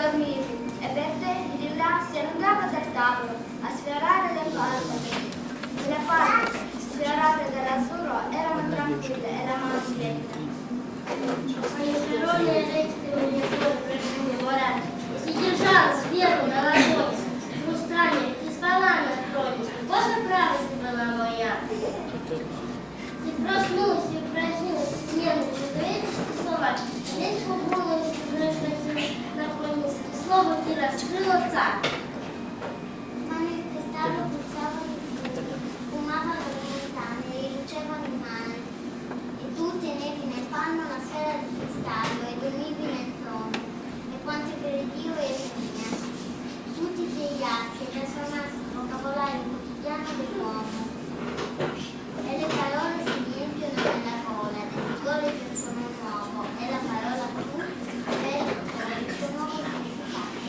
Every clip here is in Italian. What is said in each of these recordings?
dormivi e per te di là si allungava dal tavolo a sfiorare le palme. Le palme sfiorate dall'azzurro erano tranquille e la mano schietta. Ma le parole rette con le cuore memorate si держала сверху на ладони, устали и спала на троне. Боже, правда была моя. Ты проснулась и проснулась, смену человеческие слова. Лишь подумала, что на помысле слово ты раскрыла царь. Mano il cristallo pulsava di fuoco, fumava dalle montagne e lucevano in mare. E tu tenevi nel panno una sfera di cristallo e dormivi nel trono. E quanto credivo eri mia. Tutti i tuoi atti trasformati in vocabolario quotidiano dell'uomo. E le parole si riempiono nella gola, del vigore di un suono nuovo. E la parola tu, per il suo nuovo significato.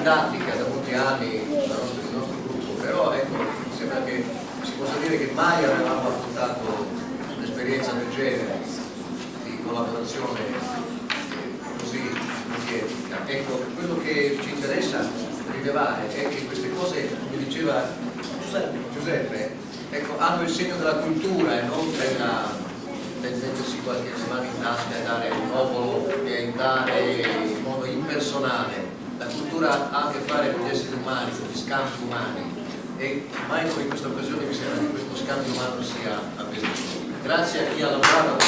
didattica da molti anni del nostro gruppo, però ecco, mi sembra che si possa dire che mai avevamo affrontato un'esperienza del genere di collaborazione così etica. Ecco, quello che ci interessa rilevare è che queste cose, come diceva Giuseppe, ecco, hanno il segno della cultura e non del mettersi qualche mano in tasca e dare un obolo e aiutare in modo impersonale. La cultura ha a che fare con gli esseri umani, con gli scambi umani, e mai come in questa occasione mi sembra che questo scambio umano sia avvenuto. Grazie a chi ha lavorato